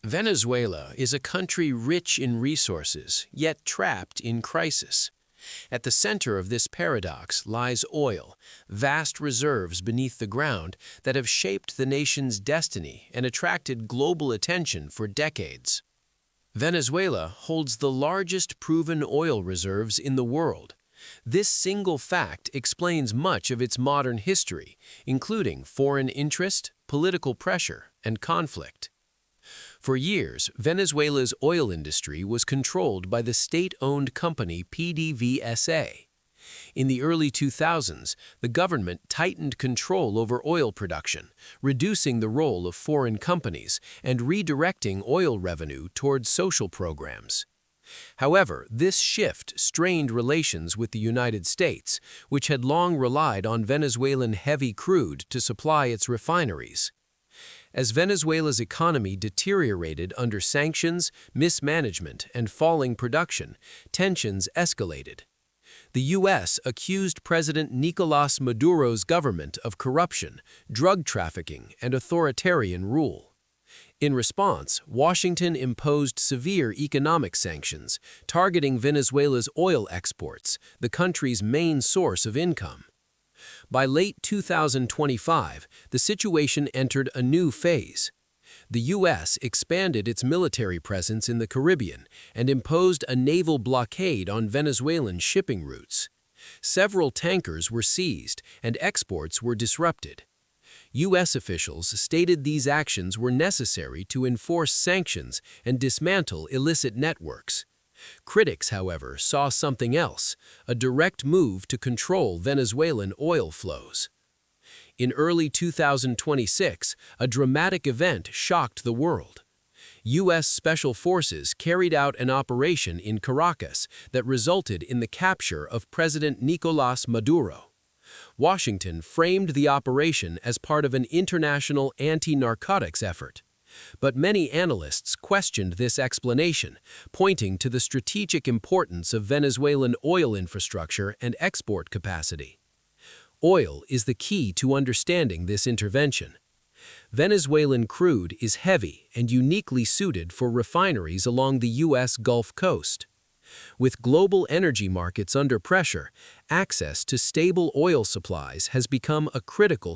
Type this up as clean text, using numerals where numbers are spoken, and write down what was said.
Venezuela is a country rich in resources, yet trapped in crisis. At the center of this paradox lies oil, vast reserves beneath the ground that have shaped the nation's destiny and attracted global attention for decades. Venezuela holds the largest proven oil reserves in the world. This single fact explains much of its modern history, including foreign interest, political pressure, and conflict. For years, Venezuela's oil industry was controlled by the state-owned company PDVSA. In the early 2000s, the government tightened control over oil production, reducing the role of foreign companies and redirecting oil revenue towards social programs. However, this shift strained relations with the United States, which had long relied on Venezuelan heavy crude to supply its refineries. As Venezuela's economy deteriorated under sanctions, mismanagement, and falling production, tensions escalated. The U.S. accused President Nicolás Maduro's government of corruption, drug trafficking, and authoritarian rule. In response, Washington imposed severe economic sanctions, targeting Venezuela's oil exports, the country's main source of income. By late 2025, the situation entered a new phase. The U.S. expanded its military presence in the Caribbean and imposed a naval blockade on Venezuelan shipping routes. Several tankers were seized and exports were disrupted. U.S. officials stated these actions were necessary to enforce sanctions and dismantle illicit networks. Critics, however, saw something else, a direct move to control Venezuelan oil flows. In early 2026, a dramatic event shocked the world. U.S. Special Forces carried out an operation in Caracas that resulted in the capture of President Nicolás Maduro. Washington framed the operation as part of an international anti-narcotics effort. But many analysts questioned this explanation, pointing to the strategic importance of Venezuelan oil infrastructure and export capacity. Oil is the key to understanding this intervention. Venezuelan crude is heavy and uniquely suited for refineries along the U.S. Gulf Coast. With global energy markets under pressure, access to stable oil supplies has become a critical